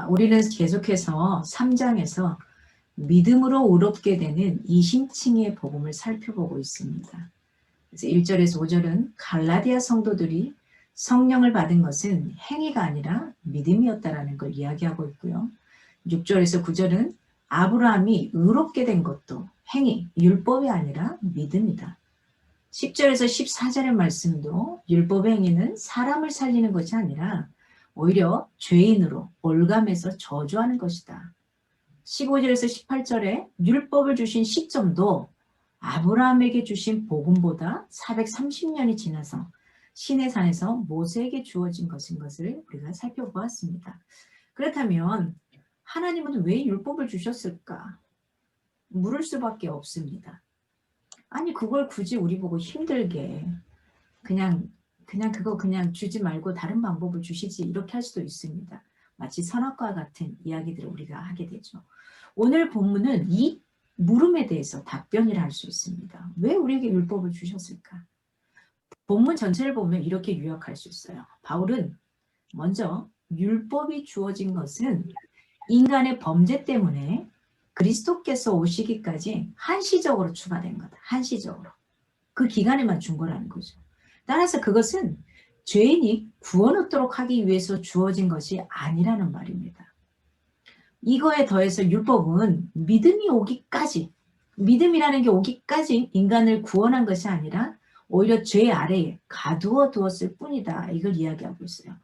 우리는 계속해서 3장에서 믿음으로 의롭게 되는 이심층의 복음을 살펴보고 있습니다. 그래서 1절에서 5절은 갈라디아 성도들이 성령을 받은 것은 행위가 아니라 믿음이었다라는 걸 이야기하고 있고요. 6절에서 9절은 아브라함이 의롭게 된 것도 행위, 율법이 아니라 믿음이다. 10절에서 14절의 말씀도 율법의 행위는 사람을 살리는 것이 아니라 오히려 죄인으로 올감해서 저주하는 것이다. 15절에서 18절에 율법을 주신 시점도 아브라함에게 주신 복음보다 430년이 지나서 시내 산에서 모세에게 주어진 것인 것을 우리가 살펴보았습니다. 그렇다면 하나님은 왜 율법을 주셨을까? 물을 수밖에 없습니다. 아니 그걸 굳이 우리 보고 힘들게 그냥 그거 그냥 주지 말고 다른 방법을 주시지 이렇게 할 수도 있습니다. 마치 선악과 같은 이야기들을 우리가 하게 되죠. 오늘 본문은 이 물음에 대해서 답변이라 할 수 있습니다. 왜 우리에게 율법을 주셨을까? 본문 전체를 보면 이렇게 요약할 수 있어요. 바울은 먼저 율법이 주어진 것은 인간의 범죄 때문에 그리스도께서 오시기까지 한시적으로 추가된 거다. 한시적으로. 그 기간에만 준 거라는 거죠. 따라서 그것은 죄인이 구원 얻도록 하기 위해서 주어진 것이 아니라는 말입니다. 이거에 더해서 율법은 믿음이 오기까지, 믿음이라는 게 오기까지 인간을 구원한 것이 아니라 오히려 죄 아래에 가두어 두었을 뿐이다. 이걸 이야기하고 있어요.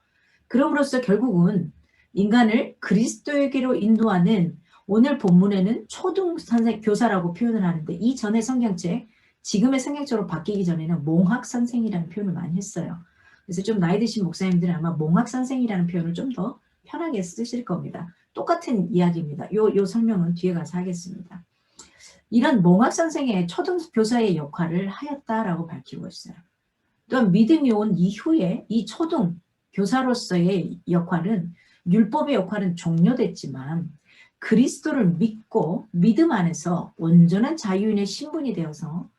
그럼으로써 결국은 인간을 그리스도에게로 인도하는 오늘 본문에는 초등 교사라고 표현을 하는데 이 전의 성경책, 지금의 성경책으로 바뀌기 전에는 몽학 선생이라는 표현을 많이 했어요. 그래서 좀 나이 드신 목사님들은 아마 몽학 선생이라는 표현을 좀 더 편하게 쓰실 겁니다. 똑같은 이야기입니다. 요 설명은 뒤에 가서 하겠습니다. 이런 몽학 선생의 초등 교사의 역할을 하였다라고 밝히고 있어요. 또한 믿음이 온 이후에 이 초등 교사로서의 역할은 율법의 역할은 종료됐지만 그리스도를 믿고 믿음 안에서 온전한 자유인의 신분이 되어서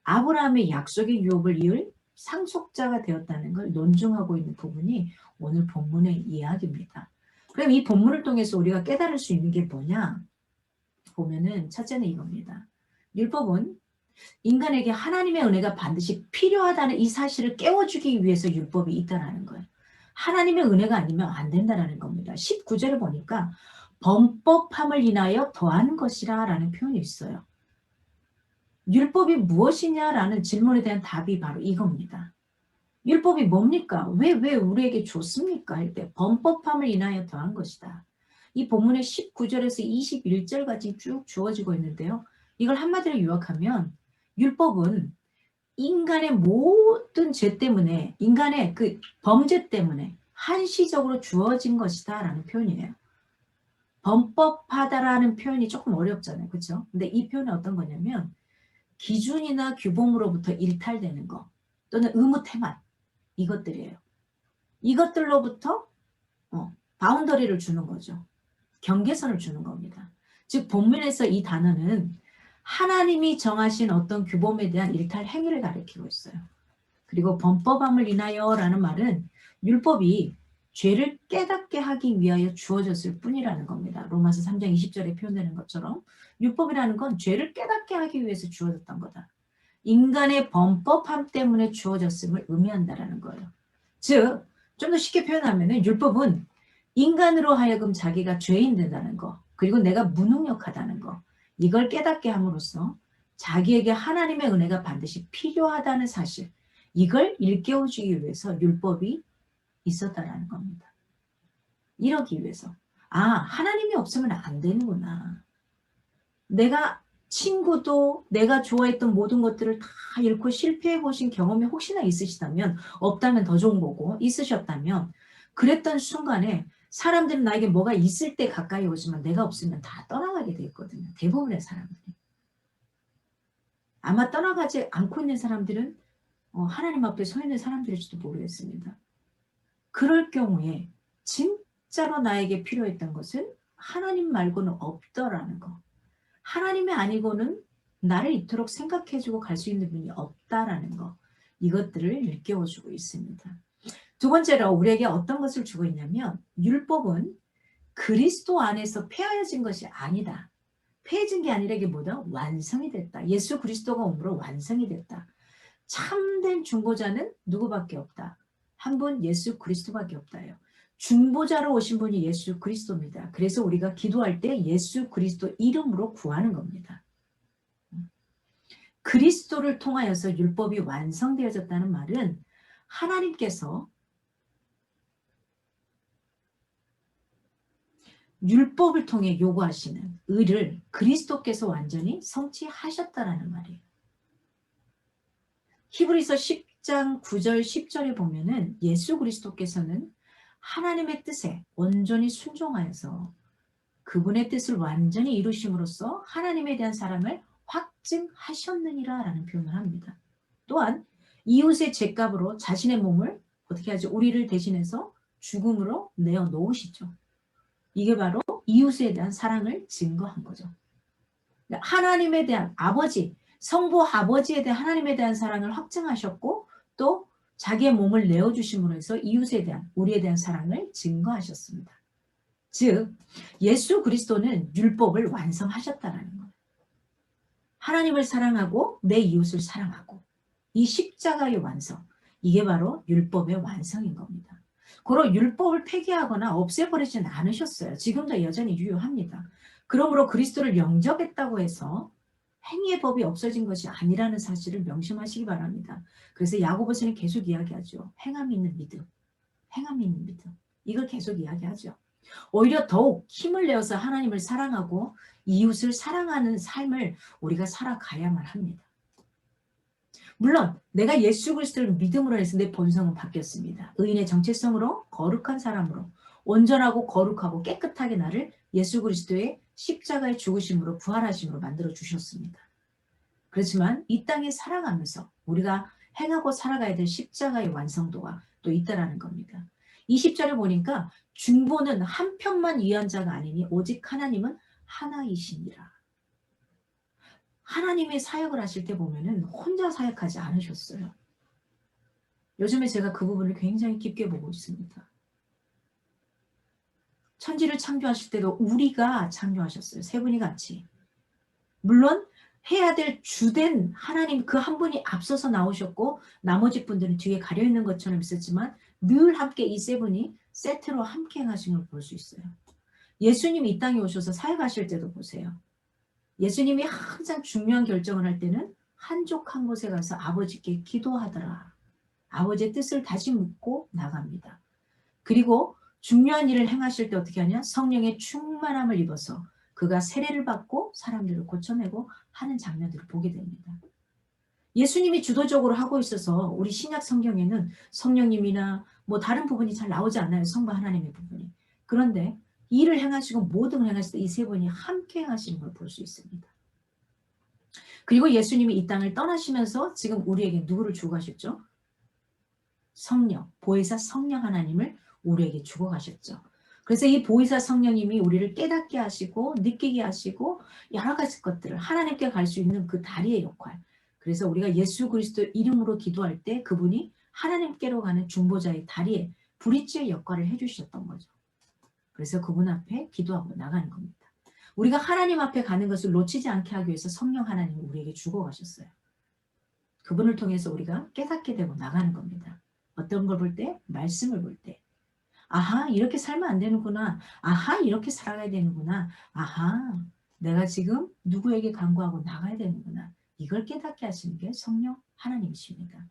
아브라함의 약속의 유업을 이을 상속자가 되었다는 걸 논증하고 있는 부분이 오늘 본문의 이야기입니다. 그럼 이 본문을 통해서 우리가 깨달을 수 있는 게 뭐냐? 보면은 첫째는 이겁니다. 율법은 인간에게 하나님의 은혜가 반드시 필요하다는 이 사실을 깨워주기 위해서 율법이 있다는 거예요. 하나님의 은혜가 아니면 안 된다는 겁니다. 19절을 보니까 범법함을 인하여 더하는 것이라 라는 표현이 있어요. 율법이 무엇이냐라는 질문에 대한 답이 바로 이겁니다. 율법이 뭡니까? 왜 우리에게 줬습니까? 할 때 범법함을 인하여 더한 것이다. 이 본문의 19절에서 21절까지 쭉 주어지고 있는데요. 이걸 한마디로 요약하면 율법은 인간의 모든 죄 때문에 인간의 그 범죄 때문에 한시적으로 주어진 것이다 라는 표현이에요. 범법하다라는 표현이 조금 어렵잖아요. 그렇죠? 근데 이 표현은 어떤 거냐면 기준이나 규범으로부터 일탈되는 거 또는 의무태만 이것들이에요. 이것들로부터 바운더리를 주는 거죠. 경계선을 주는 겁니다. 즉 본문에서 이 단어는 하나님이 정하신 어떤 규범에 대한 일탈 행위를 가리키고 있어요. 그리고 범법함을 인하여 라는 말은 율법이 죄를 깨닫게 하기 위하여 주어졌을 뿐이라는 겁니다. 로마서 3장 20절에 표현되는 것처럼 율법이라는 건 죄를 깨닫게 하기 위해서 주어졌던 거다. 인간의 범법함 때문에 주어졌음을 의미한다라는 거예요. 즉, 좀 더 쉽게 표현하면 율법은 인간으로 하여금 자기가 죄인 된다는 거, 그리고 내가 무능력하다는 거, 이걸 깨닫게 함으로써 자기에게 하나님의 은혜가 반드시 필요하다는 사실, 이걸 일깨워주기 위해서 율법이 있었다라는 겁니다. 이러기 위해서. 하나님이 없으면 안 되는구나. 내가 친구도 내가 좋아했던 모든 것들을 다 잃고 실패해 보신 경험이 혹시나 있으시다면, 없다면 더 좋은 거고, 있으셨다면 그랬던 순간에 사람들은 나에게 뭐가 있을 때 가까이 오지만 내가 없으면 다 떠나가게 돼 있거든요. 대부분의 사람들이. 아마 떠나가지 않고 있는 사람들은 하나님 앞에 서 있는 사람들일지도 모르겠습니다. 그럴 경우에 진짜로 나에게 필요했던 것은 하나님 말고는 없더라는 거. 하나님이 아니고는 나를 이토록 생각해주고 갈 수 있는 분이 없다라는 거. 이것들을 일깨워주고 있습니다. 두 번째로 우리에게 어떤 것을 주고 있냐면 율법은 그리스도 안에서 폐하여진 것이 아니다. 폐해진 게 아니라 이게 뭐다? 완성이 됐다. 예수 그리스도가 옴으로 완성이 됐다. 참된 중보자는 누구밖에 없다. 한 분 예수 그리스도밖에 없다요. 중보자로 오신 분이 예수 그리스도입니다. 그래서 우리가 기도할 때 예수 그리스도 이름으로 구하는 겁니다. 그리스도를 통하여서 율법이 완성되어졌다는 말은 하나님께서 율법을 통해 요구하시는 의를 그리스도께서 완전히 성취하셨다라는 말이에요. 히브리서 10장 9절 10절에 보면은 예수 그리스도께서는 하나님의 뜻에 온전히 순종하여서 그분의 뜻을 완전히 이루심으로써 하나님에 대한 사랑을 확증하셨느니라 라는 표현을 합니다. 또한 이웃의 죄값으로 자신의 몸을 어떻게 하죠? 우리를 대신해서 죽음으로 내어 놓으시죠. 이게 바로 이웃에 대한 사랑을 증거한 거죠. 하나님에 대한 아버지, 성부 아버지에 대한 하나님에 대한 사랑을 확증하셨고 또 자기의 몸을 내어주심으로 해서 이웃에 대한 우리에 대한 사랑을 증거하셨습니다. 즉 예수 그리스도는 율법을 완성하셨다는 거예요. 하나님을 사랑하고 내 이웃을 사랑하고 이 십자가의 완성, 이게 바로 율법의 완성인 겁니다. 고로 율법을 폐기하거나 없애버리진 않으셨어요. 지금도 여전히 유효합니다. 그러므로 그리스도를 영접했다고 해서 행위의 법이 없어진 것이 아니라는 사실을 명심하시기 바랍니다. 그래서 야고보서는 계속 이야기하죠. 행함이 있는 믿음, 행함이 있는 믿음. 이걸 계속 이야기하죠. 오히려 더욱 힘을 내어서 하나님을 사랑하고 이웃을 사랑하는 삶을 우리가 살아가야만 합니다. 물론 내가 예수 그리스도를 믿음으로 해서 내 본성은 바뀌었습니다. 의인의 정체성으로 거룩한 사람으로 온전하고 거룩하고 깨끗하게 나를 예수 그리스도의 십자가의 죽으심으로 부활하심으로 만들어 주셨습니다. 그렇지만 이 땅에 살아가면서 우리가 행하고 살아가야 될 십자가의 완성도가 또 있다라는 겁니다. 20절에 보니까 중보는 한편만 위한 자가 아니니 오직 하나님은 하나이시니라. 하나님의 사역을 하실 때 보면은 혼자 사역하지 않으셨어요. 요즘에 제가 그 부분을 굉장히 깊게 보고 있습니다. 천지를 창조하실 때도 우리가 창조하셨어요. 세 분이 같이. 물론 해야 될 주된 하나님 그 한 분이 앞서서 나오셨고 나머지 분들은 뒤에 가려있는 것처럼 있었지만 늘 함께 이 세 분이 세트로 함께 행하신 걸 볼 수 있어요. 예수님이 이 땅에 오셔서 사역하실 때도 보세요. 예수님이 항상 중요한 결정을 할 때는 한족 한 곳에 가서 아버지께 기도하더라. 아버지의 뜻을 다시 묻고 나갑니다. 그리고 중요한 일을 행하실 때 어떻게 하냐? 성령의 충만함을 입어서 그가 세례를 받고 사람들을 고쳐내고 하는 장면들을 보게 됩니다. 예수님이 주도적으로 하고 있어서 우리 신약 성경에는 성령님이나 뭐 다른 부분이 잘 나오지 않아요. 성부 하나님의 부분이. 그런데 일을 행하시고 모든 걸 행하실 때 이 세 분이 함께 행하시는 걸 볼 수 있습니다. 그리고 예수님이 이 땅을 떠나시면서 지금 우리에게 누구를 주고 가셨죠? 성령, 보혜사 성령 하나님을 우리에게 주고 가셨죠. 그래서 이 보혜사 성령님이 우리를 깨닫게 하시고 느끼게 하시고 여러 가지 것들을 하나님께 갈 수 있는 그 다리의 역할. 그래서 우리가 예수 그리스도 이름으로 기도할 때 그분이 하나님께로 가는 중보자의 다리에 브릿지의 역할을 해주셨던 거죠. 그래서 그분 앞에 기도하고 나가는 겁니다. 우리가 하나님 앞에 가는 것을 놓치지 않게 하기 위해서 성령 하나님이 우리에게 주고 가셨어요. 그분을 통해서 우리가 깨닫게 되고 나가는 겁니다. 어떤 걸 볼 때? 말씀을 볼 때. 아하, 이렇게 살면 안 되는구나. 아하, 이렇게 살아가야 되는구나. 아하, 내가 지금 누구에게 간구하고 나가야 되는구나. 이걸 깨닫게 하시는 게 성령 하나님이십니다.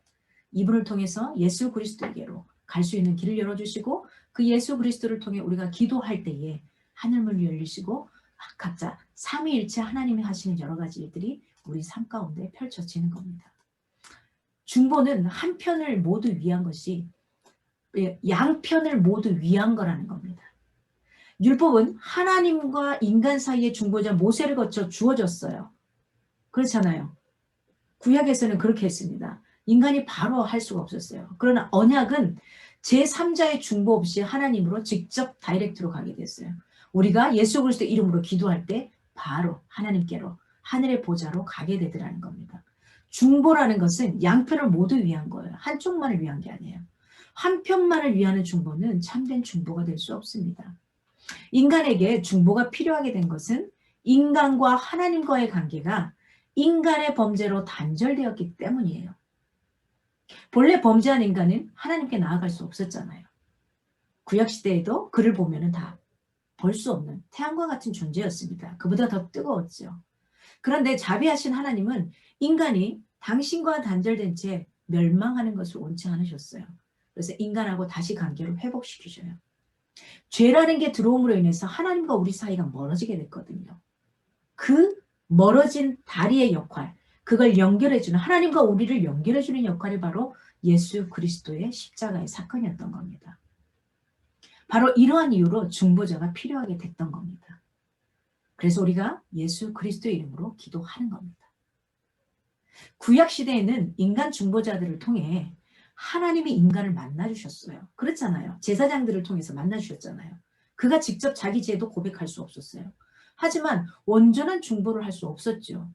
이분을 통해서 예수 그리스도에게로 갈 수 있는 길을 열어주시고 그 예수 그리스도를 통해 우리가 기도할 때에 하늘문이 열리시고 각자 삼위일체 하나님이 하시는 여러 가지 일들이 우리 삶 가운데 펼쳐지는 겁니다. 중보는 한편을 모두 위한 것이 양편을 모두 위한 거라는 겁니다. 율법은 하나님과 인간 사이의 중보자 모세를 거쳐 주어졌어요. 그렇잖아요. 구약에서는 그렇게 했습니다. 인간이 바로 할 수가 없었어요. 그러나 언약은 제3자의 중보 없이 하나님으로 직접 다이렉트로 가게 됐어요. 우리가 예수 그리스도 이름으로 기도할 때 바로 하나님께로 하늘의 보좌로 가게 되더라는 겁니다. 중보라는 것은 양편을 모두 위한 거예요. 한쪽만을 위한 게 아니에요. 한편만을 위하는 중보는 참된 중보가 될 수 없습니다. 인간에게 중보가 필요하게 된 것은 인간과 하나님과의 관계가 인간의 범죄로 단절되었기 때문이에요. 본래 범죄한 인간은 하나님께 나아갈 수 없었잖아요. 구약시대에도 그를 보면 다 볼 수 없는 태양과 같은 존재였습니다. 그보다 더 뜨거웠죠. 그런데 자비하신 하나님은 인간이 당신과 단절된 채 멸망하는 것을 원치 않으셨어요. 그래서 인간하고 다시 관계를 회복시키셔요. 죄라는 게 들어옴으로 인해서 하나님과 우리 사이가 멀어지게 됐거든요. 그 멀어진 다리의 역할, 그걸 연결해주는, 하나님과 우리를 연결해주는 역할이 바로 예수 그리스도의 십자가의 사건이었던 겁니다. 바로 이러한 이유로 중보자가 필요하게 됐던 겁니다. 그래서 우리가 예수 그리스도의 이름으로 기도하는 겁니다. 구약시대에는 인간 중보자들을 통해 하나님이 인간을 만나주셨어요. 그렇잖아요. 제사장들을 통해서 만나주셨잖아요. 그가 직접 자기 죄도 고백할 수 없었어요. 하지만 온전한 중보를 할 수 없었죠.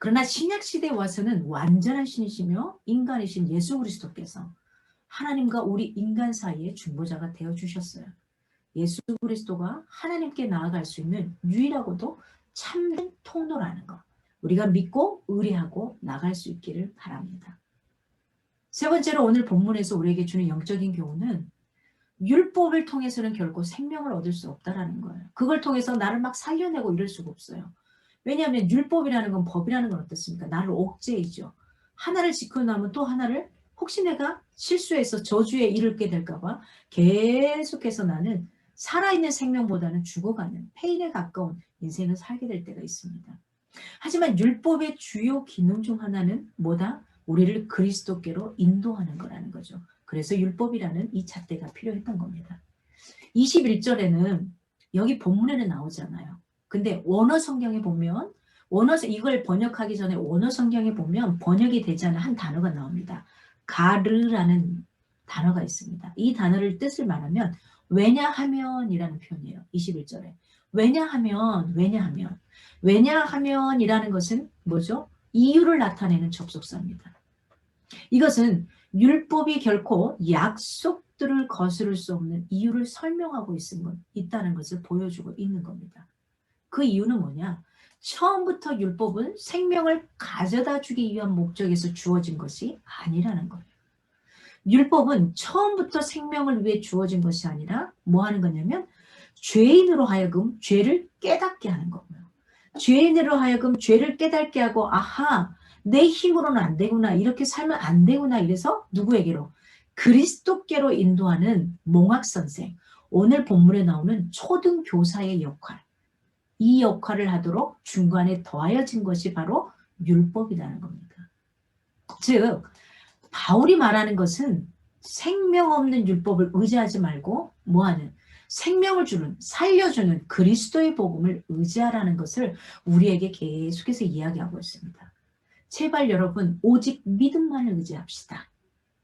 그러나 신약시대에 와서는 완전한 신이시며 인간이신 예수 그리스도께서 하나님과 우리 인간 사이의 중보자가 되어주셨어요. 예수 그리스도가 하나님께 나아갈 수 있는 유일하고도 참된 통로라는 것. 우리가 믿고 의뢰하고 나갈 수 있기를 바랍니다. 세 번째로 오늘 본문에서 우리에게 주는 영적인 교훈은 율법을 통해서는 결코 생명을 얻을 수 없다라는 거예요. 그걸 통해서 나를 막 살려내고 이럴 수가 없어요. 왜냐하면 율법이라는 건, 법이라는 건 어떻습니까? 나를 옥죄이죠. 하나를 지키고 나면 또 하나를, 혹시 내가 실수해서 저주에 이르게 될까 봐 계속해서 나는 살아있는 생명보다는 죽어가는 폐인에 가까운 인생을 살게 될 때가 있습니다. 하지만 율법의 주요 기능 중 하나는 뭐다? 우리를 그리스도께로 인도하는 거라는 거죠. 그래서 율법이라는 이 잣대가 필요했던 겁니다. 21절에는 여기 본문에는 나오잖아요. 근데 원어 성경에 보면, 이걸 번역하기 전에 원어 성경에 보면 번역이 되지 않은 한 단어가 나옵니다. 가르라는 단어가 있습니다. 이 단어를 뜻을 말하면 왜냐하면이라는 표현이에요. 21절에. 왜냐하면이라는 것은 뭐죠? 이유를 나타내는 접속사입니다. 이것은 율법이 결코 약속들을 거스를 수 없는 이유를 설명하고 있다는 것을 보여주고 있는 겁니다. 그 이유는 뭐냐? 처음부터 율법은 생명을 가져다 주기 위한 목적에서 주어진 것이 아니라는 거예요. 율법은 처음부터 생명을 위해 주어진 것이 아니라 뭐 하는 거냐면 죄인으로 하여금 죄를 깨닫게 하는 거고요. 죄인으로 하여금 죄를 깨닫게 하고, 아하, 내 힘으로는 안 되구나, 이렇게 살면 안 되구나, 이래서 누구에게로? 그리스도께로 인도하는 몽학선생, 오늘 본문에 나오는 초등교사의 역할, 이 역할을 하도록 중간에 더하여진 것이 바로 율법이라는 겁니다. 즉 바울이 말하는 것은 생명 없는 율법을 의지하지 말고 뭐하는? 생명을 주는, 살려주는 그리스도의 복음을 의지하라는 것을 우리에게 계속해서 이야기하고 있습니다. 제발 여러분, 오직 믿음만을 의지합시다.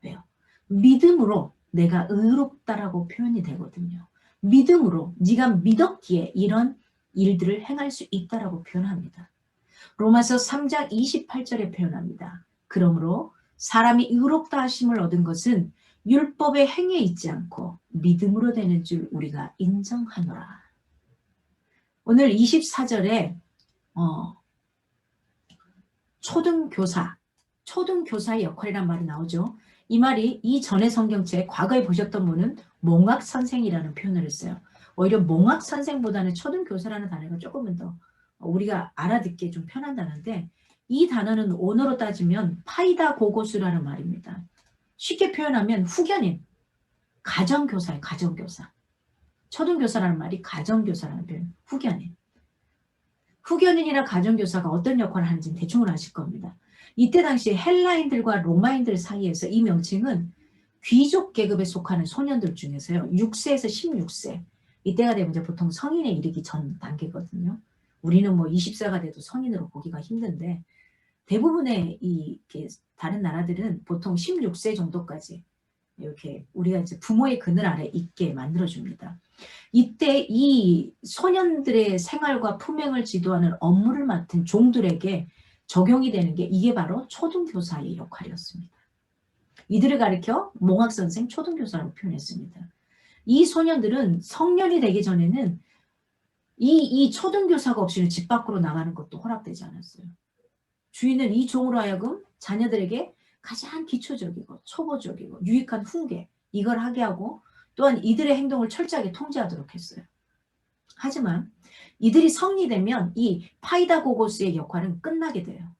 왜요? 믿음으로 내가 의롭다라고 표현이 되거든요. 믿음으로 네가 믿었기에 이런 일들을 행할 수 있다라고 표현합니다. 로마서 3장 28절에 표현합니다. 그러므로 사람이 의롭다 하심을 얻은 것은 율법의 행위에 있지 않고 믿음으로 되는 줄 우리가 인정하노라. 오늘 24절에 초등교사의 역할이란 말이 나오죠. 이 말이 이전의 성경책 과거에 보셨던 분은 몽학선생이라는 표현을 했어요. 오히려 몽학선생보다는 초등교사라는 단어가 조금은 더 우리가 알아듣기에 좀 편한 단어인데, 이 단어는 언어로 따지면 파이다 고고수라는 말입니다. 쉽게 표현하면 후견인, 가정교사예요. 가정교사. 초등교사라는 말이 가정교사라는 표현, 후견인. 후견인이나 가정교사가 어떤 역할을 하는지는 대충 아실 겁니다. 이때 당시 헬라인들과 로마인들 사이에서 이 명칭은 귀족 계급에 속하는 소년들 중에서요, 6세에서 16세, 이때가 되면 이제 보통 성인에 이르기 전 단계거든요. 우리는 뭐 20세가 돼도 성인으로 보기가 힘든데, 대부분의 다른 나라들은 보통 16세 정도까지 이렇게 우리가 이제 부모의 그늘 아래 있게 만들어줍니다. 이때 이 소년들의 생활과 품행을 지도하는 업무를 맡은 종들에게 적용이 되는 게 이게 바로 초등교사의 역할이었습니다. 이들을 가리켜 몽학선생 초등교사라고 표현했습니다. 이 소년들은 성년이 되기 전에는 이 초등교사가 없이는 집 밖으로 나가는 것도 허락되지 않았어요. 주인은 이 종으로 하여금 자녀들에게 가장 기초적이고 초보적이고 유익한 훈계 이걸 하게 하고 또한 이들의 행동을 철저하게 통제하도록 했어요. 하지만 이들이 성이 되면 이 파이다고고스의 역할은 끝나게 돼요.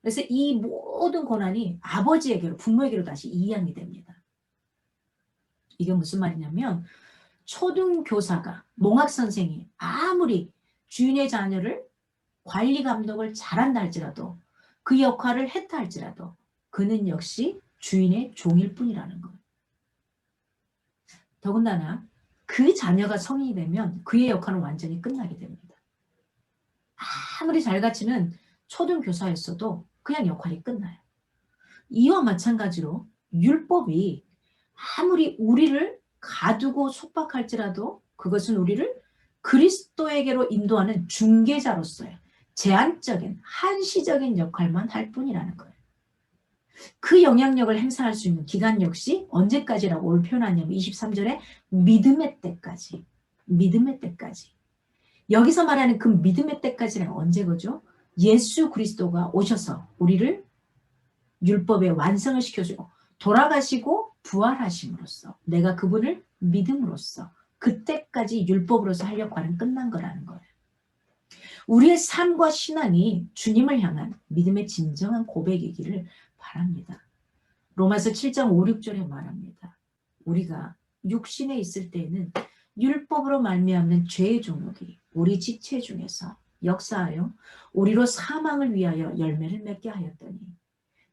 그래서 이 모든 권한이 아버지에게로 부모에게로 다시 이양이 됩니다. 이게 무슨 말이냐면 초등교사가 몽학선생이 아무리 주인의 자녀를 관리 감독을 잘한다 할지라도 그 역할을 했다 할지라도 그는 역시 주인의 종일 뿐이라는 거예요. 더군다나 그 자녀가 성인이 되면 그의 역할은 완전히 끝나게 됩니다. 아무리 잘 가르치는 초등교사였어도 그냥 역할이 끝나요. 이와 마찬가지로 율법이 아무리 우리를 가두고 속박할지라도 그것은 우리를 그리스도에게로 인도하는 중개자로서의 제한적인 한시적인 역할만 할 뿐이라는 거예요. 그 영향력을 행사할 수 있는 기간 역시 언제까지라고 오늘 표현하냐면 23절에 믿음의 때까지. 믿음의 때까지. 여기서 말하는 그 믿음의 때까지는 언제 거죠? 예수 그리스도가 오셔서 우리를 율법의 완성을 시켜주고 돌아가시고 부활하심으로써 내가 그분을 믿음으로써 그때까지 율법으로서 할 역할은 끝난 거라는 거예요. 우리의 삶과 신앙이 주님을 향한 믿음의 진정한 고백이기를 바랍니다. 로마서 7장 5, 6절에 말합니다. 우리가 육신에 있을 때에는 율법으로 말미암는 죄의 종목이 우리 지체 중에서 역사하여 우리로 사망을 위하여 열매를 맺게 하였더니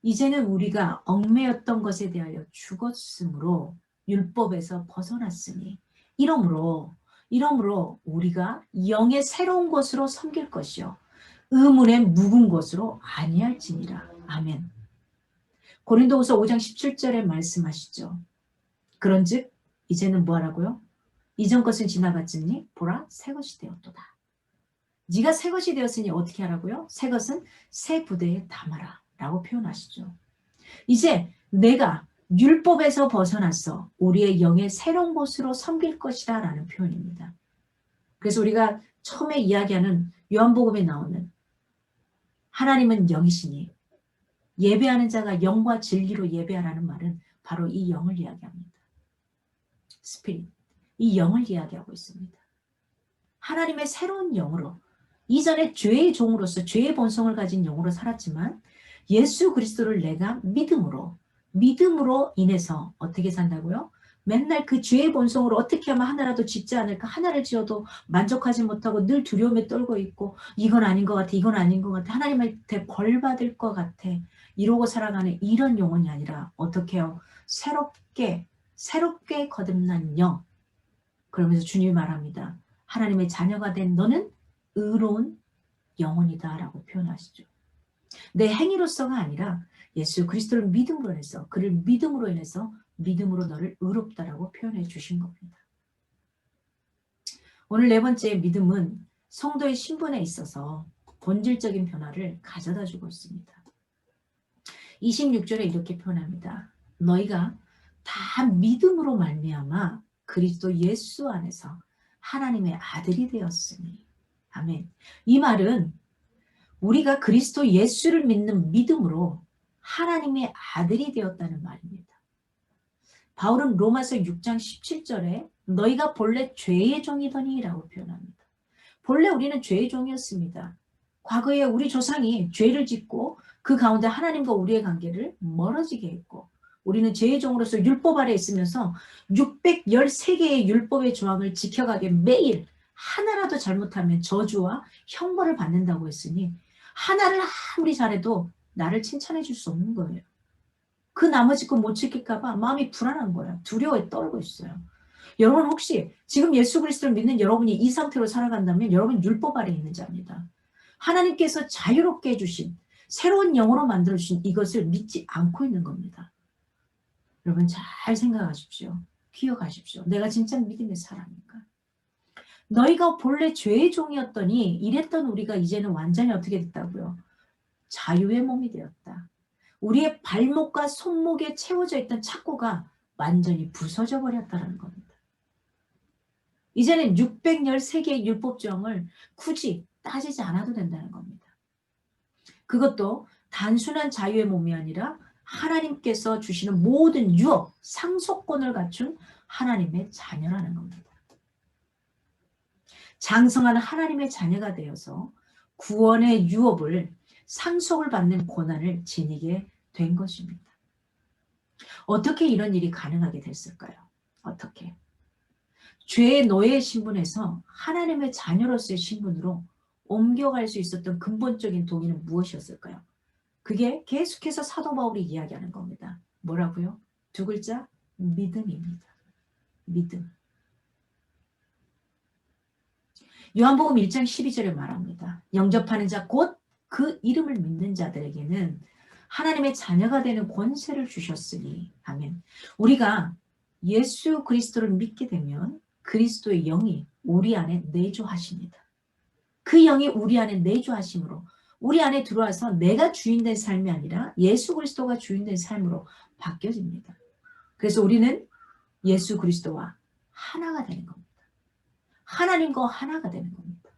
이제는 우리가 얽매였던 것에 대하여 죽었으므로 율법에서 벗어났으니 이러므로 우리가 영의 새로운 것으로 섬길 것이요 의문의 묵은 것으로 아니할지니라. 아멘. 고린도후서 5장 17절에 말씀하시죠. 그런즉 이제는 뭐하라고요? 이전 것은 지나갔으니 보라 새 것이 되었도다. 네가 새 것이 되었으니 어떻게 하라고요? 새 것은 새 부대에 담아라 라고 표현하시죠. 이제 내가 율법에서 벗어나서 우리의 영의 새로운 곳으로 섬길 것이다 라는 표현입니다. 그래서 우리가 처음에 이야기하는 요한복음에 나오는 하나님은 영이시니 예배하는 자가 영과 진리로 예배하라는 말은 바로 이 영을 이야기합니다. 스피릿, 이 영을 이야기하고 있습니다. 하나님의 새로운 영으로 이전에 죄의 종으로서 죄의 본성을 가진 영으로 살았지만 예수 그리스도를 내가 믿음으로 인해서 어떻게 산다고요? 맨날 그 죄의 본성으로 어떻게 하면 하나라도 짓지 않을까? 하나를 지어도 만족하지 못하고 늘 두려움에 떨고 있고 이건 아닌 것 같아. 이건 아닌 것 같아. 하나님한테 벌 받을 것 같아. 이러고 살아가는 이런 영혼이 아니라 어떻게 해요? 새롭게 거듭난 영. 그러면서 주님이 말합니다. 하나님의 자녀가 된 너는 의로운 영혼이다 라고 표현하시죠. 내 행위로서가 아니라 예수 그리스도를 믿음으로 인해서 그를 믿음으로 인해서 믿음으로 너를 의롭다라고 표현해 주신 겁니다. 오늘 네 번째 믿음은 성도의 신분에 있어서 본질적인 변화를 가져다 주고 있습니다. 26절에 이렇게 표현합니다. 너희가 다 믿음으로 말미암아 그리스도 예수 안에서 하나님의 아들이 되었으니. 아멘. 이 말은 우리가 그리스도 예수를 믿는 믿음으로 하나님의 아들이 되었다는 말입니다. 바울은 로마서 6장 17절에 너희가 본래 죄의 종이더니 라고 표현합니다. 본래 우리는 죄의 종이었습니다. 과거에 우리 조상이 죄를 짓고 그 가운데 하나님과 우리의 관계를 멀어지게 했고 우리는 죄의 종으로서 율법 아래 있으면서 613개의 율법의 조항을 지켜가게 매일 하나라도 잘못하면 저주와 형벌을 받는다고 했으니 하나를 아무리 잘해도 나를 칭찬해 줄 수 없는 거예요. 그 나머지 거 못 지킬까 봐 마음이 불안한 거예요. 두려워에 떨고 있어요. 여러분 혹시 지금 예수 그리스도를 믿는 여러분이 이 상태로 살아간다면 여러분 율법 아래 있는 자입니다. 하나님께서 자유롭게 해주신 새로운 영으로 만들어주신 이것을 믿지 않고 있는 겁니다. 여러분 잘 생각하십시오. 기억하십시오. 내가 진짜 믿음의 사람인가? 너희가 본래 죄의 종이었더니 이랬던 우리가 이제는 완전히 어떻게 됐다고요? 자유의 몸이 되었다. 우리의 발목과 손목에 채워져 있던 착고가 완전히 부서져 버렸다는 겁니다. 이제는 613개의 율법조항을 굳이 따지지 않아도 된다는 겁니다. 그것도 단순한 자유의 몸이 아니라 하나님께서 주시는 모든 유업, 상속권을 갖춘 하나님의 자녀라는 겁니다. 장성한 하나님의 자녀가 되어서 구원의 유업을 상속을 받는 권한을 지니게 된 것입니다. 어떻게 이런 일이 가능하게 됐을까요? 어떻게? 죄의 노예의 신분에서 하나님의 자녀로서의 신분으로 옮겨갈 수 있었던 근본적인 동기는 무엇이었을까요? 그게 계속해서 사도 바울이 이야기하는 겁니다. 뭐라고요? 두 글자, 믿음입니다. 믿음. 요한복음 1장 12절에 말합니다. 영접하는 자 곧 그 이름을 믿는 자들에게는 하나님의 자녀가 되는 권세를 주셨으니 아멘. 우리가 예수 그리스도를 믿게 되면 그리스도의 영이 우리 안에 내주하십니다. 그 영이 우리 안에 내주하심으로 우리 안에 들어와서 내가 주인된 삶이 아니라 예수 그리스도가 주인된 삶으로 바뀌어집니다. 그래서 우리는 예수 그리스도와 하나가 되는 겁니다. 하나님과 하나가 되는 겁니다.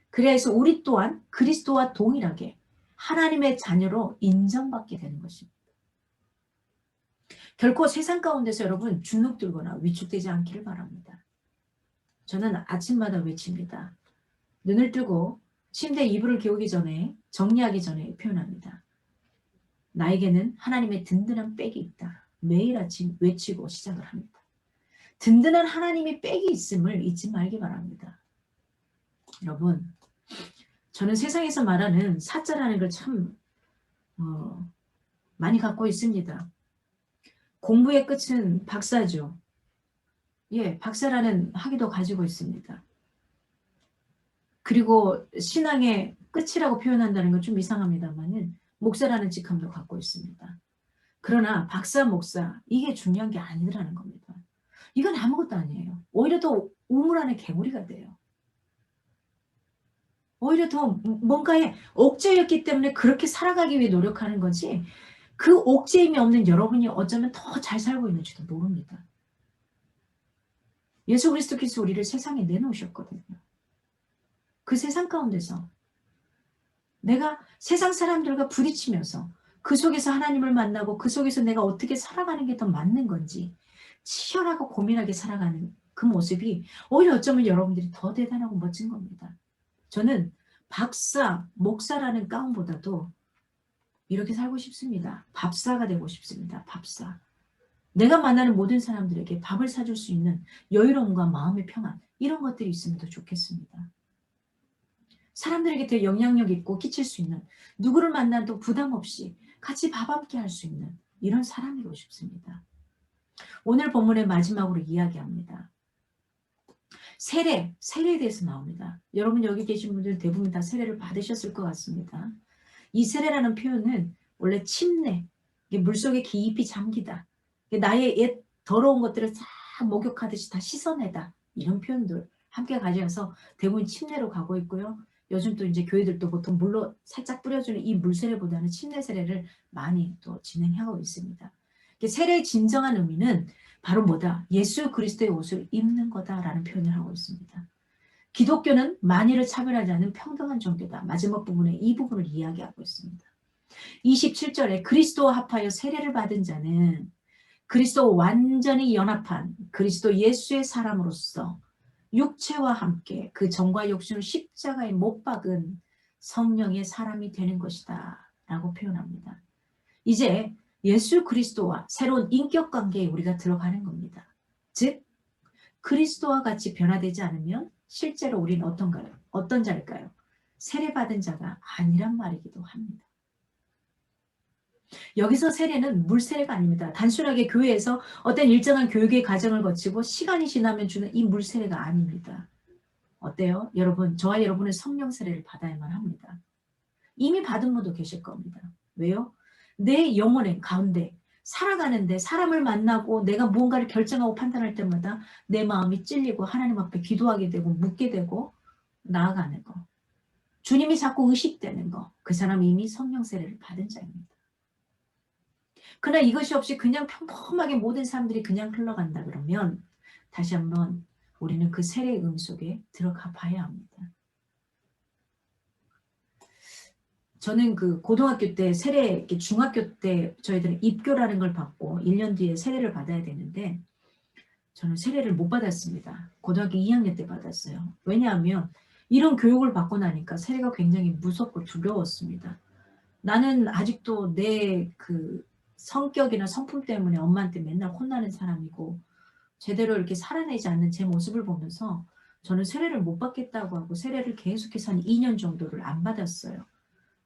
그래서 우리 또한 그리스도와 동일하게 하나님의 자녀로 인정받게 되는 것입니다. 결코 세상 가운데서 여러분 주눅들거나 위축되지 않기를 바랍니다. 저는 아침마다 외칩니다. 눈을 뜨고 침대 이불을 개우기 전에 정리하기 전에 표현합니다. 나에게는 하나님의 든든한 백이 있다. 매일 아침 외치고 시작을 합니다. 든든한 하나님의 백이 있음을 잊지 말기 바랍니다. 여러분, 저는 세상에서 말하는 사자라는 걸 참 많이 갖고 있습니다. 공부의 끝은 박사죠. 예, 박사라는 학위도 가지고 있습니다. 그리고 신앙의 끝이라고 표현한다는 건 좀 이상합니다만은 목사라는 직함도 갖고 있습니다. 그러나 박사, 목사 이게 중요한 게 아니라는 겁니다. 이건 아무것도 아니에요. 오히려 더 우물 안에 개구리가 돼요. 오히려 더 뭔가에 옥죄였기 때문에 그렇게 살아가기 위해 노력하는 거지 그 옥죄임이 없는 여러분이 어쩌면 더 잘 살고 있는지도 모릅니다. 예수 그리스도께서 우리를 세상에 내놓으셨거든요. 그 세상 가운데서 내가 세상 사람들과 부딪히면서 그 속에서 하나님을 만나고 그 속에서 내가 어떻게 살아가는 게 더 맞는 건지 치열하고 고민하게 살아가는 그 모습이 오히려 어쩌면 여러분들이 더 대단하고 멋진 겁니다. 저는 박사, 목사라는 가운보다도 이렇게 살고 싶습니다. 밥사가 되고 싶습니다. 밥사. 내가 만나는 모든 사람들에게 밥을 사줄 수 있는 여유로움과 마음의 평안 이런 것들이 있으면 더 좋겠습니다. 사람들에게 더 영향력 있고 끼칠 수 있는 누구를 만나도 부담 없이 같이 밥 함께 할 수 있는 이런 사람이고 싶습니다. 오늘 본문의 마지막으로 이야기합니다. 세례에 대해서 나옵니다. 여러분 여기 계신 분들 대부분 다 세례를 받으셨을 것 같습니다. 이 세례라는 표현은 원래 침례, 물속에 깊이 잠기다. 나의 옛 더러운 것들을 싹 목욕하듯이 다 씻어내다. 이런 표현들 함께 가져와서 대부분 침례로 가고 있고요. 요즘 또 이제 교회들도 보통 물로 살짝 뿌려주는 이 물세례보다는 침례 세례를 많이 또 진행하고 있습니다. 세례의 진정한 의미는 바로 뭐다? 예수 그리스도의 옷을 입는 거다라는 표현을 하고 있습니다. 기독교는 만일을 차별하지 않는 평등한 종교다. 마지막 부분에 이 부분을 이야기하고 있습니다. 27절에 그리스도와 합하여 세례를 받은 자는 그리스도 완전히 연합한 그리스도 예수의 사람으로서 육체와 함께 그 정과 욕심을 십자가에 못 박은 성령의 사람이 되는 것이다 라고 표현합니다. 이제 예수 그리스도와 새로운 인격관계에 우리가 들어가는 겁니다. 즉 그리스도와 같이 변화되지 않으면 실제로 우리는 어떤가요? 어떤 자일까요? 세례받은 자가 아니란 말이기도 합니다. 여기서 세례는 물세례가 아닙니다. 단순하게 교회에서 어떤 일정한 교육의 과정을 거치고 시간이 지나면 주는 이 물세례가 아닙니다. 어때요? 여러분, 저와 여러분은 성령 세례를 받아야만 합니다. 이미 받은 분도 계실 겁니다. 왜요? 내 영혼의 가운데 살아가는데 사람을 만나고 내가 무언가를 결정하고 판단할 때마다 내 마음이 찔리고 하나님 앞에 기도하게 되고 묻게 되고 나아가는 거. 주님이 자꾸 의식되는 거. 그 사람이 이미 성령 세례를 받은 자입니다. 그러나 이것이 없이 그냥 평범하게 모든 사람들이 그냥 흘러간다 그러면 다시 한번 우리는 그 세례의 속에 들어가 봐야 합니다. 저는 그 고등학교 때 세례, 중학교 때 저희들은 입교라는 걸 받고 1년 뒤에 세례를 받아야 되는데 저는 세례를 못 받았습니다. 고등학교 2학년 때 받았어요. 왜냐하면 이런 교육을 받고 나니까 세례가 굉장히 무섭고 두려웠습니다. 나는 아직도 내 그 성격이나 성품 때문에 엄마한테 맨날 혼나는 사람이고 제대로 이렇게 살아내지 않는 제 모습을 보면서 저는 세례를 못 받겠다고 하고 세례를 계속해서 한 2년 정도를 안 받았어요.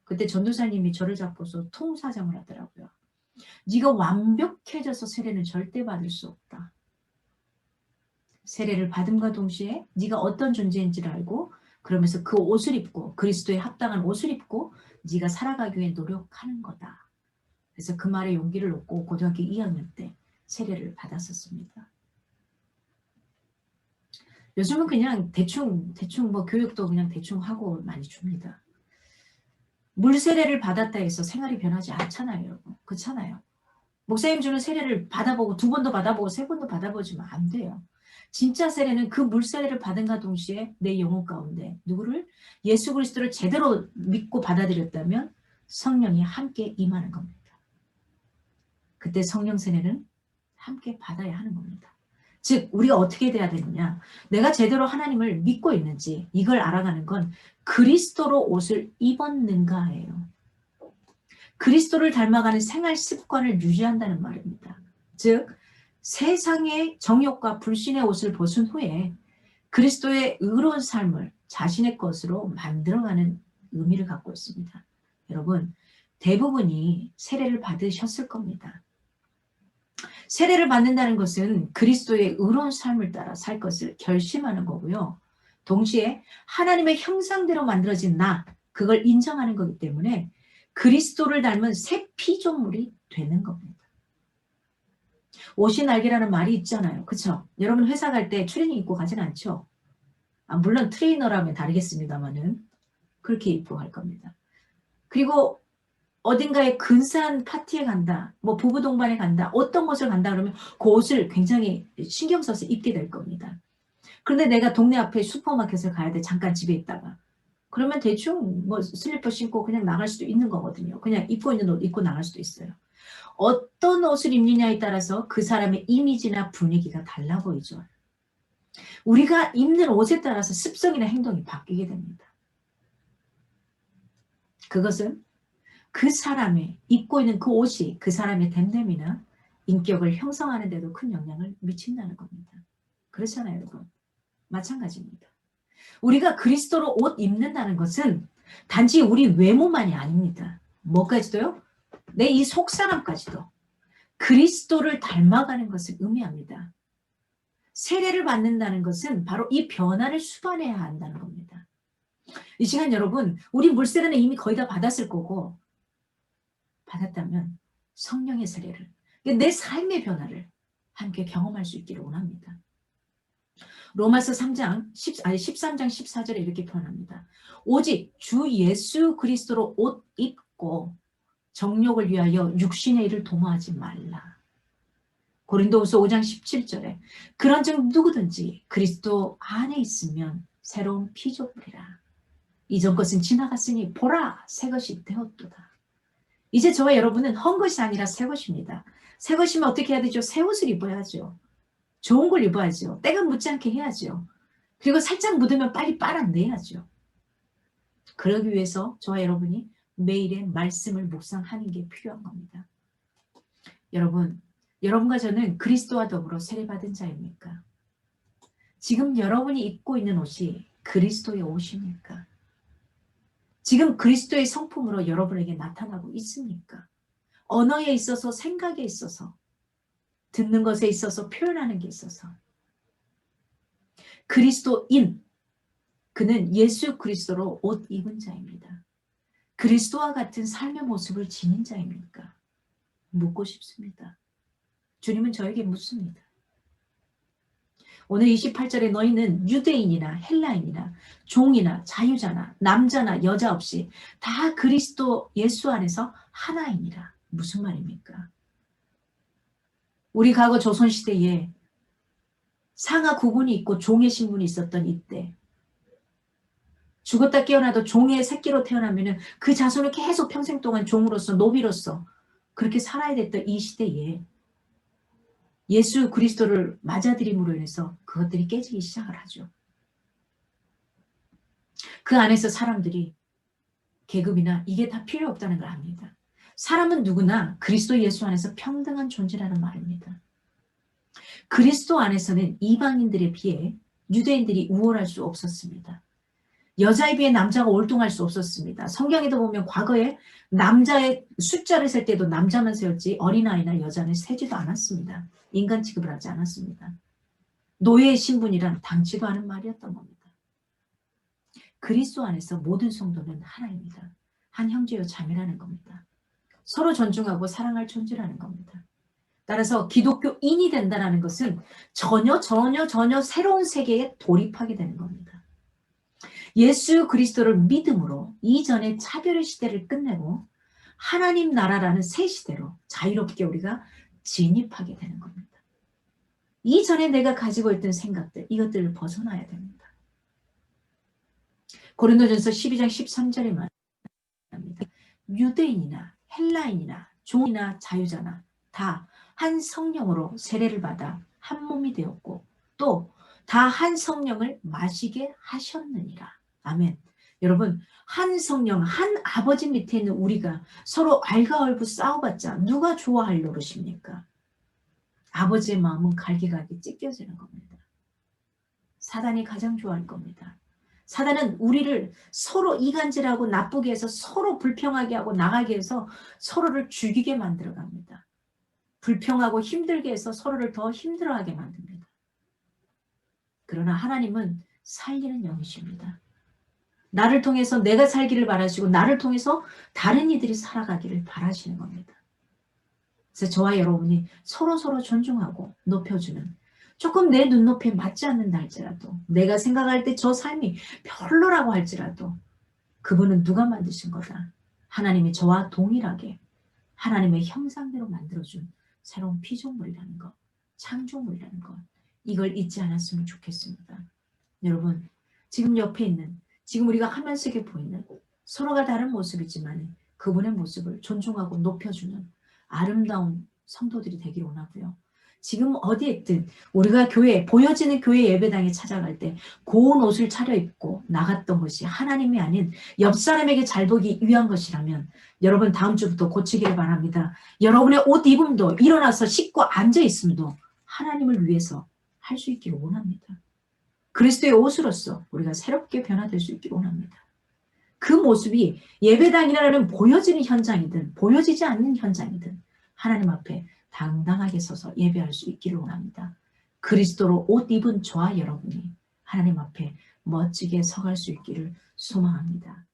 그때 전도사님이 저를 잡고서 통사정을 하더라고요. 네가 완벽해져서 세례는 절대 받을 수 없다. 세례를 받음과 동시에 네가 어떤 존재인지를 알고 그러면서 그 옷을 입고 그리스도에 합당한 옷을 입고 네가 살아가기 위해 노력하는 거다. 그래서 그 말에 용기를 얻고 고등학교 2학년 때 세례를 받았었습니다. 요즘은 그냥 대충 뭐 교육도 그냥 대충 하고 많이 줍니다. 물 세례를 받았다 해서 생활이 변하지 않잖아요, 여러분. 그렇잖아요. 목사님 주는 세례를 받아보고 2번도 받아보고 3번도 받아보지만 안 돼요. 진짜 세례는 그 물 세례를 받은가 동시에 내 영혼 가운데 누구를? 예수 그리스도를 제대로 믿고 받아들였다면 성령이 함께 임하는 겁니다. 그때 성령 세례는 함께 받아야 하는 겁니다. 즉 우리가 어떻게 돼야 되느냐. 내가 제대로 하나님을 믿고 있는지 이걸 알아가는 건 그리스도로 옷을 입었는가예요. 그리스도를 닮아가는 생활 습관을 유지한다는 말입니다. 즉 세상의 정욕과 불신의 옷을 벗은 후에 그리스도의 의로운 삶을 자신의 것으로 만들어가는 의미를 갖고 있습니다. 여러분 대부분이 세례를 받으셨을 겁니다. 세례를 받는다는 것은 그리스도의 의로운 삶을 따라 살 것을 결심하는 거고요. 동시에 하나님의 형상대로 만들어진 나, 그걸 인정하는 거기 때문에 그리스도를 닮은 새 피조물이 되는 겁니다. 옷이 날개라는 말이 있잖아요. 그렇죠? 여러분 회사 갈 때 트레이닝 입고 가진 않죠? 물론 트레이너라면 다르겠습니다만은 그렇게 입고 갈 겁니다. 그리고 어딘가에 근사한 파티에 간다, 뭐 부부 동반에 간다, 어떤 곳을 간다 그러면 그 옷을 굉장히 신경 써서 입게 될 겁니다. 그런데 내가 동네 앞에 슈퍼마켓을 가야 돼, 잠깐 집에 있다가. 그러면 대충 뭐 슬리퍼 신고 그냥 나갈 수도 있는 거거든요. 그냥 입고 있는 옷 입고 나갈 수도 있어요. 어떤 옷을 입느냐에 따라서 그 사람의 이미지나 분위기가 달라 보이죠. 우리가 입는 옷에 따라서 습성이나 행동이 바뀌게 됩니다. 그것은 그 사람의 입고 있는 그 옷이 그 사람의 됨됨이나 인격을 형성하는 데도 큰 영향을 미친다는 겁니다. 그렇잖아요, 여러분. 마찬가지입니다. 우리가 그리스도로 옷 입는다는 것은 단지 우리 외모만이 아닙니다. 뭐까지도요? 내 이 속사람까지도 그리스도를 닮아가는 것을 의미합니다. 세례를 받는다는 것은 바로 이 변화를 수반해야 한다는 겁니다. 이 시간 여러분, 우리 물세례는 이미 거의 다 받았을 거고 받았다면 성령의 세례를, 내 삶의 변화를 함께 경험할 수 있기를 원합니다. 로마서 13장 14절에 이렇게 표현합니다. 오직 주 예수 그리스도로 옷 입고 정욕을 위하여 육신의 일을 도모하지 말라. 고린도후서 5장 17절에 그런즉 누구든지 그리스도 안에 있으면 새로운 피조물이라. 이전 것은 지나갔으니 보라 새 것이 되었도다. 이제 저와 여러분은 헌 것이 아니라 새 것입니다. 새 것이면 어떻게 해야 되죠? 새 옷을 입어야죠. 좋은 걸 입어야죠. 때가 묻지 않게 해야죠. 그리고 살짝 묻으면 빨리 빨아내야죠. 그러기 위해서 저와 여러분이 매일의 말씀을 묵상하는 게 필요한 겁니다. 여러분과 저는 그리스도와 더불어 세례받은 자입니까? 지금 여러분이 입고 있는 옷이 그리스도의 옷입니까? 지금 그리스도의 성품으로 여러분에게 나타나고 있습니까? 언어에 있어서, 생각에 있어서, 듣는 것에 있어서, 표현하는 게 있어서. 그리스도인, 그는 예수 그리스도로 옷 입은 자입니다. 그리스도와 같은 삶의 모습을 지닌 자입니까? 묻고 싶습니다. 주님은 저에게 묻습니다. 오늘 28절에 너희는 유대인이나 헬라인이나 종이나 자유자나 남자나 여자 없이 다 그리스도 예수 안에서 하나이니라. 무슨 말입니까? 우리 과거 조선시대에 상하 구분이 있고 종의 신분이 있었던 이때, 죽었다 깨어나도 종의 새끼로 태어나면은 그 자손을 계속 평생 동안 종으로서 노비로서 그렇게 살아야 됐던 이 시대에 예수 그리스도를 맞아들임으로 인해서 그것들이 깨지기 시작을 하죠. 그 안에서 사람들이 계급이나 이게 다 필요 없다는 걸 압니다. 사람은 누구나 그리스도 예수 안에서 평등한 존재라는 말입니다. 그리스도 안에서는 이방인들에 비해 유대인들이 우월할 수 없었습니다. 여자에 비해 남자가 월등할 수 없었습니다. 성경에도 보면 과거에 남자의 숫자를 셀 때도 남자만 세웠지 어린아이나 여자는 세지도 않았습니다. 인간 취급을 하지 않았습니다. 노예의 신분이란 당치도 않은 말이었던 겁니다. 그리스도 안에서 모든 성도는 하나입니다. 한 형제요 자매라는 겁니다. 서로 존중하고 사랑할 존재라는 겁니다. 따라서 기독교인이 된다는 것은 전혀 새로운 세계에 돌입하게 되는 겁니다. 예수 그리스도를 믿음으로 이전의 차별의 시대를 끝내고 하나님 나라라는 새 시대로 자유롭게 우리가 진입하게 되는 겁니다. 이전에 내가 가지고 있던 생각들, 이것들을 벗어나야 됩니다. 고린도전서 12장 13절에 말합니다. 유대인이나 헬라인이나 종이나 자유자나 다 한 성령으로 세례를 받아 한 몸이 되었고 또 다 한 성령을 마시게 하셨느니라. 아멘. 여러분, 한 성령, 한 아버지 밑에 있는 우리가 서로 알가얼부 싸워봤자 누가 좋아할 노릇입니까? 아버지의 마음은 갈기갈기 찢겨지는 겁니다. 사단이 가장 좋아할 겁니다. 사단은 우리를 서로 이간질하고 나쁘게 해서 서로 불평하게 하고 나가게 해서 서로를 죽이게 만들어 갑니다. 불평하고 힘들게 해서 서로를 더 힘들어하게 만듭니다. 그러나 하나님은 살리는 영이십니다. 나를 통해서 내가 살기를 바라시고 나를 통해서 다른 이들이 살아가기를 바라시는 겁니다. 그래서 저와 여러분이 서로 존중하고 높여주는, 조금 내 눈높이에 맞지 않는다 할지라도, 내가 생각할 때 저 삶이 별로라고 할지라도 그분은 누가 만드신 거다. 하나님이 저와 동일하게 하나님의 형상대로 만들어준 새로운 피조물이라는 것, 창조물이라는 것, 이걸 잊지 않았으면 좋겠습니다. 여러분, 지금 옆에 있는, 지금 우리가 화면 속에 보이는 서로가 다른 모습이지만 그분의 모습을 존중하고 높여주는 아름다운 성도들이 되기를 원하고요. 지금 어디에 있든 우리가 보여지는 교회 예배당에 찾아갈 때 고운 옷을 차려입고 나갔던 것이 하나님이 아닌 옆 사람에게 잘 보기 위한 것이라면 여러분 다음 주부터 고치기를 바랍니다. 여러분의 옷 입음도, 일어나서 씻고 앉아있음도 하나님을 위해서 할 수 있기를 원합니다. 그리스도의 옷으로서 우리가 새롭게 변화될 수 있기를 원합니다. 그 모습이 예배당이라는 보여지는 현장이든 보여지지 않는 현장이든 하나님 앞에 당당하게 서서 예배할 수 있기를 원합니다. 그리스도로 옷 입은 저와 여러분이 하나님 앞에 멋지게 서갈 수 있기를 소망합니다.